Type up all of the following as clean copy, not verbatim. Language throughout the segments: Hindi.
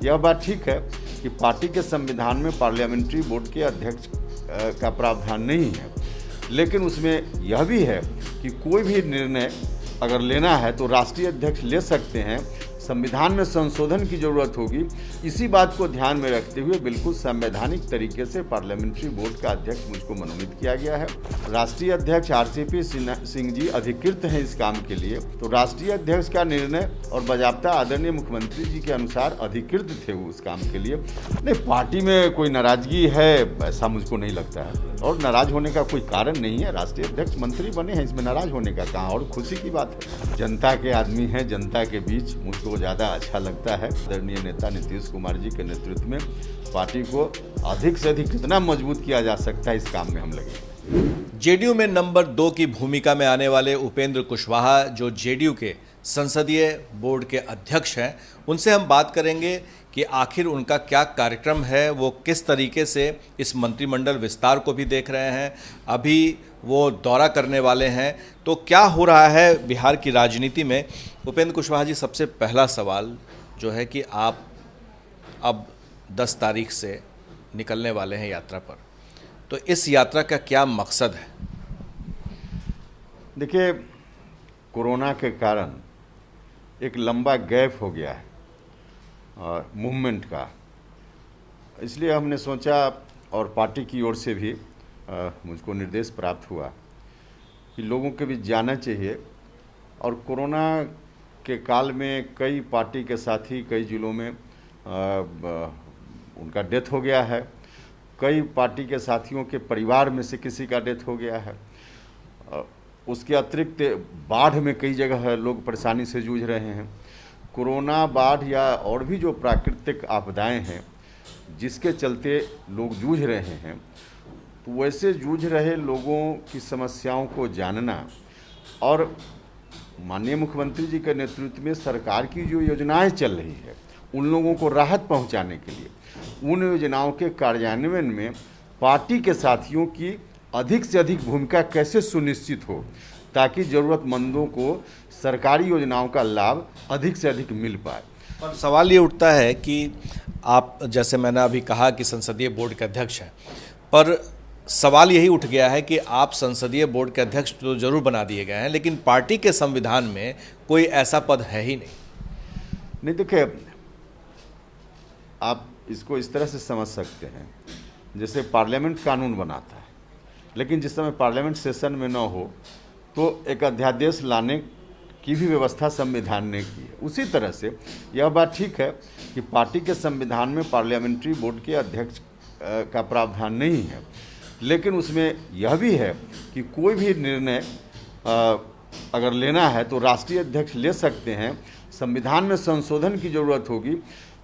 यह बात ठीक है कि पार्टी के संविधान में पार्लियामेंट्री बोर्ड के अध्यक्ष का प्रावधान नहीं है, लेकिन उसमें यह भी है कि कोई भी निर्णय अगर लेना है तो राष्ट्रीय अध्यक्ष ले सकते हैं। संविधान में संशोधन की जरूरत होगी। इसी बात को ध्यान में रखते हुए बिल्कुल संवैधानिक तरीके से पार्लियामेंट्री बोर्ड का अध्यक्ष मुझको मनोनीत किया गया है। राष्ट्रीय अध्यक्ष आरसीपी सिंह जी अधिकृत हैं इस काम के लिए, तो राष्ट्रीय अध्यक्ष का निर्णय और बाजाप्ता आदरणीय मुख्यमंत्री जी के अनुसार अधिकृत थे वो उस काम के लिए। नहीं, पार्टी में कोई नाराजगी है ऐसा मुझको नहीं लगता है, और नाराज होने का कोई कारण नहीं है। राष्ट्रीय अध्यक्ष मंत्री बने हैं, इसमें नाराज होने का कहाँ, और खुशी की बात है। जनता के आदमी हैं, जनता के बीच मुझको ज़्यादा अच्छा लगता है। आदरणीय नेता नीतीश कुमार जी के नेतृत्व में पार्टी को अधिक से अधिक कितना मजबूत किया जा सकता है, इस काम में हम लगे। जेडीयू में नंबर 2 की भूमिका में आने वाले उपेंद्र कुशवाहा, जो जेडीयू के संसदीय बोर्ड के अध्यक्ष हैं, उनसे हम बात करेंगे कि आखिर उनका क्या कार्यक्रम है, वो किस तरीके से इस मंत्रिमंडल विस्तार को भी देख रहे हैं, अभी वो दौरा करने वाले हैं, तो क्या हो रहा है बिहार की राजनीति में। उपेंद्र कुशवाहा जी, सबसे पहला सवाल जो है कि आप अब 10 तारीख से निकलने वाले हैं यात्रा पर, तो इस यात्रा का क्या मकसद है? देखिए, कोरोना के कारण एक लंबा गैप हो गया है मूवमेंट का, इसलिए हमने सोचा और पार्टी की ओर से भी मुझको निर्देश प्राप्त हुआ कि लोगों के बीच जाना चाहिए। और कोरोना के काल में कई पार्टी के साथी कई जिलों में उनका डेथ हो गया है, कई पार्टी के साथियों के परिवार में से किसी का डेथ हो गया है। उसके अतिरिक्त बाढ़ में कई जगह लोग परेशानी से जूझ रहे हैं। कोरोना, बाढ़ या और भी जो प्राकृतिक आपदाएं हैं जिसके चलते लोग जूझ रहे हैं, तो वैसे जूझ रहे लोगों की समस्याओं को जानना और माननीय मुख्यमंत्री जी के नेतृत्व में सरकार की जो योजनाएं चल रही है उन लोगों को राहत पहुंचाने के लिए, उन योजनाओं के कार्यान्वयन में पार्टी के साथियों की अधिक से अधिक भूमिका कैसे सुनिश्चित हो, ताकि ज़रूरतमंदों को सरकारी योजनाओं का लाभ अधिक से अधिक मिल पाए। और सवाल ये उठता है कि आप, जैसे मैंने अभी कहा कि संसदीय बोर्ड के अध्यक्ष हैं, पर सवाल यही उठ गया है कि आप संसदीय बोर्ड के अध्यक्ष तो जरूर बना दिए गए हैं, लेकिन पार्टी के संविधान में कोई ऐसा पद है ही नहीं। देखिए, आप इसको इस तरह से समझ सकते हैं, जैसे पार्लियामेंट कानून बनाता है, लेकिन जिस समय पार्लियामेंट सेशन में न हो तो एक अध्यादेश लाने की भी व्यवस्था संविधान ने की है। उसी तरह से यह बात ठीक है कि पार्टी के संविधान में पार्लियामेंट्री बोर्ड के अध्यक्ष का प्रावधान नहीं है, लेकिन उसमें यह भी है कि कोई भी निर्णय अगर लेना है तो राष्ट्रीय अध्यक्ष ले सकते हैं। संविधान में संशोधन की जरूरत होगी,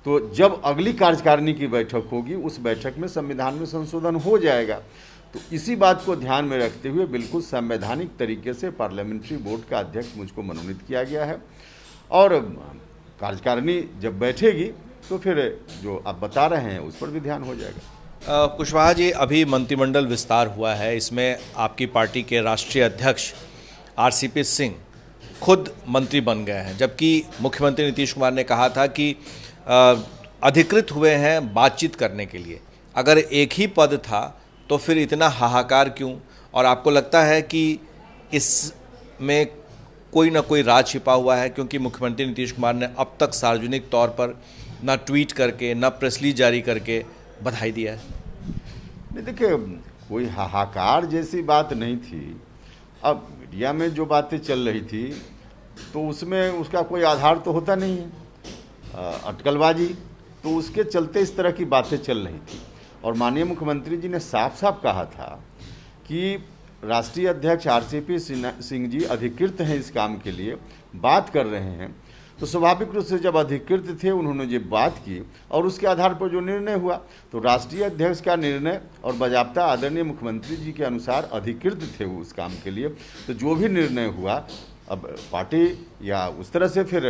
तो जब अगली कार्यकारिणी की बैठक होगी उस बैठक में संविधान में संशोधन हो जाएगा। तो इसी बात को ध्यान में रखते हुए बिल्कुल संवैधानिक तरीके से पार्लियामेंट्री बोर्ड का अध्यक्ष मुझको मनोनीत किया गया है, और कार्यकारिणी जब बैठेगी तो फिर जो आप बता रहे हैं उस पर भी ध्यान हो जाएगा। कुशवाहा जी, अभी मंत्रिमंडल विस्तार हुआ है, इसमें आपकी पार्टी के राष्ट्रीय अध्यक्ष आरसीपी सिंह खुद मंत्री बन गए हैं, जबकि मुख्यमंत्री नीतीश कुमार ने कहा था कि अधिकृत हुए हैं बातचीत करने के लिए। अगर एक ही पद था तो फिर इतना हाहाकार क्यों? और आपको लगता है कि इसमें कोई ना कोई राज छिपा हुआ है? क्योंकि मुख्यमंत्री नीतीश कुमार ने अब तक सार्वजनिक तौर पर ना ट्वीट करके ना प्रेस रिलीज जारी करके बधाई दिया है। नहीं, देखिए, कोई हाहाकार जैसी बात नहीं थी। अब मीडिया में जो बातें चल रही थी तो उसमें उसका कोई आधार तो होता नहीं है, अटकलबाजी, तो उसके चलते इस तरह की बातें चल रही थी। और माननीय मुख्यमंत्री जी ने साफ साफ कहा था कि राष्ट्रीय अध्यक्ष आरसीपी सिंह जी अधिकृत हैं इस काम के लिए, बात कर रहे हैं। तो स्वाभाविक रूप से जब अधिकृत थे उन्होंने ये बात की और उसके आधार पर जो निर्णय हुआ, तो राष्ट्रीय अध्यक्ष का निर्णय और बाजाप्ता आदरणीय मुख्यमंत्री जी के अनुसार अधिकृत थे वो उस काम के लिए। तो जो भी निर्णय हुआ, अब पार्टी या उस तरह से फिर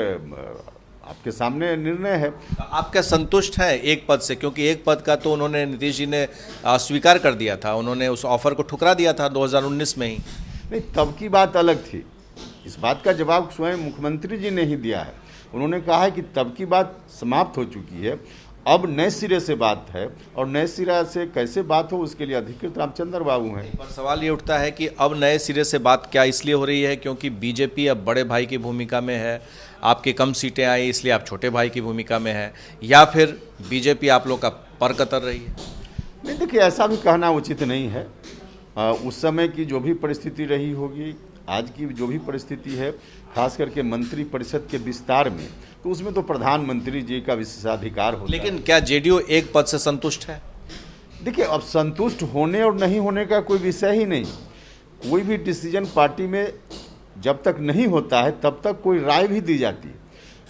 आपके सामने निर्णय है। आप क्या संतुष्ट हैं एक पद से? क्योंकि एक पद का तो उन्होंने, नीतीश जी ने स्वीकार कर दिया था, उन्होंने उस ऑफर को ठुकरा दिया था 2019 में ही। नहीं, तब की बात अलग थी। इस बात का जवाब स्वयं मुख्यमंत्री जी ने ही दिया है उन्होंने कहा है कि तब की बात समाप्त हो चुकी है, अब नए सिरे से बात है, और नए सिरे से कैसे बात हो उसके लिए अधिकृत रामचंद्र बाबू हैं। पर सवाल ये उठता है कि अब नए सिरे से बात क्या इसलिए हो रही है क्योंकि बीजेपी अब बड़े भाई की भूमिका में है, आपकी कम सीटें आई इसलिए आप छोटे भाई की भूमिका में है, या फिर बीजेपी आप लोग का पर कतर रही है? नहीं, देखिए, ऐसा भी कहना उचित नहीं है। उस समय की जो भी परिस्थिति रही होगी, आज की जो भी परिस्थिति है, खास करके मंत्री परिषद के विस्तार में, तो उसमें तो प्रधानमंत्री जी का विशेषाधिकार होता है। लेकिन क्या जेडीयू एक पद से संतुष्ट है? देखिए, अब संतुष्ट होने और नहीं होने का कोई विषय ही नहीं। कोई भी डिसीजन पार्टी में जब तक नहीं होता है तब तक कोई राय भी दी जाती है,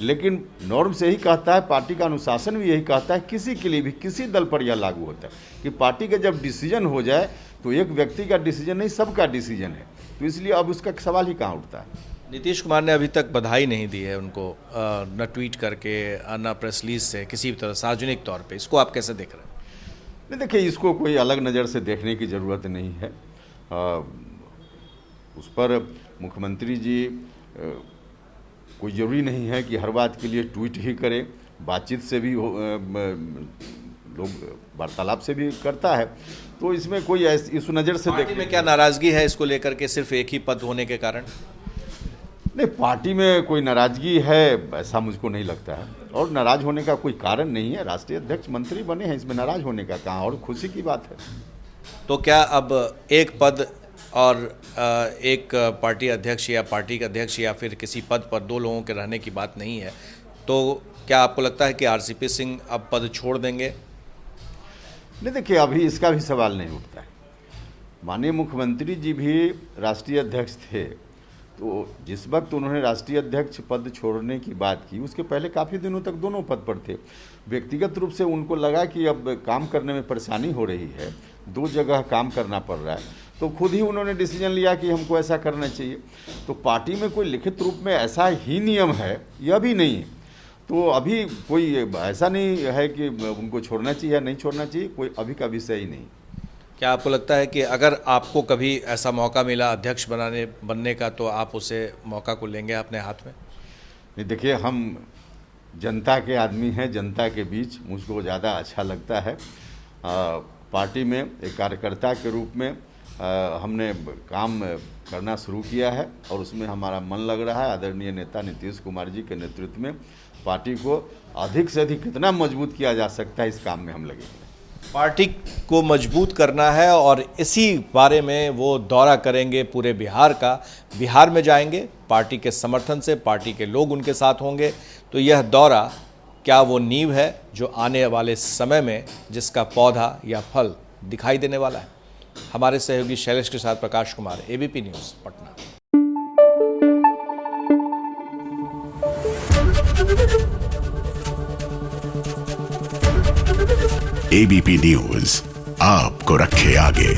लेकिन नॉर्म से ही कहता है, पार्टी का अनुशासन भी यही कहता है, किसी के लिए भी किसी दल पर यह लागू होता है कि पार्टी का जब डिसीजन हो जाए तो एक व्यक्ति का डिसीजन नहीं, सबका डिसीजन है। तो इसलिए अब उसका सवाल ही कहाँ उठता है। नीतीश कुमार ने अभी तक बधाई नहीं दी है उनको, न ट्वीट करके न प्रेस रिलीज से, किसी भी तरह सार्वजनिक तौर पे। इसको आप कैसे देख रहे हैं? नहीं, देखिए, इसको कोई अलग नज़र से देखने की ज़रूरत नहीं है। उस पर मुख्यमंत्री जी कोई ज़रूरी नहीं है कि हर बात के लिए ट्वीट ही करें, बातचीत से भी लोग वार्तालाप से भी करता है, तो इसमें कोई इस नज़र से पार्टी में क्या नाराज़गी है इसको लेकर के, सिर्फ एक ही पद होने के कारण? नहीं, पार्टी में कोई नाराज़गी है ऐसा मुझको नहीं लगता है, और नाराज़ होने का कोई कारण नहीं है। राष्ट्रीय अध्यक्ष मंत्री बने हैं, इसमें नाराज़ होने का कहाँ, और खुशी की बात है। तो क्या अब एक पद और एक पार्टी अध्यक्ष या पार्टी का अध्यक्ष या फिर किसी पद पर दो लोगों के रहने की बात नहीं है, तो क्या आपको लगता है कि आरसीपी सिंह अब पद छोड़ देंगे? नहीं, देखिए, अभी इसका भी सवाल नहीं उठता है। माननीय मुख्यमंत्री जी भी राष्ट्रीय अध्यक्ष थे, तो जिस वक्त उन्होंने राष्ट्रीय अध्यक्ष पद छोड़ने की बात की, उसके पहले काफ़ी दिनों तक दोनों पद पर थे। व्यक्तिगत रूप से उनको लगा कि अब काम करने में परेशानी हो रही है, दो जगह काम करना पड़ रहा है, तो खुद ही उन्होंने डिसीजन लिया कि हमको ऐसा करना चाहिए। तो पार्टी में कोई लिखित रूप में ऐसा ही नियम है, यह भी नहीं है, तो अभी कोई ऐसा नहीं है कि उनको छोड़ना चाहिए या नहीं छोड़ना चाहिए, कोई अभी का विषय ही नहीं। क्या आपको लगता है कि अगर आपको कभी ऐसा मौका मिला अध्यक्ष बनने का, तो आप उसे मौका को लेंगे अपने हाथ में? नहीं, देखिए, हम जनता के आदमी हैं, जनता के बीच मुझको ज़्यादा अच्छा लगता है। पार्टी में एक कार्यकर्ता के रूप में हमने काम करना शुरू किया है, और उसमें हमारा मन लग रहा है। आदरणीय नेता नीतीश कुमार जी के नेतृत्व में पार्टी को अधिक से अधिक कितना मजबूत किया जा सकता है, इस काम में हम लगेंगे। पार्टी को मजबूत करना है, और इसी बारे में वो दौरा करेंगे पूरे बिहार का। बिहार में जाएंगे, पार्टी के समर्थन से पार्टी के लोग उनके साथ होंगे। तो यह दौरा क्या वो नींव है जो आने वाले समय में जिसका पौधा या फल दिखाई देने वाला है? हमारे सहयोगी शैलेश के साथ प्रकाश कुमार, एबीपी न्यूज़, पटना। एबीपी न्यूज़ आपको रखे आगे।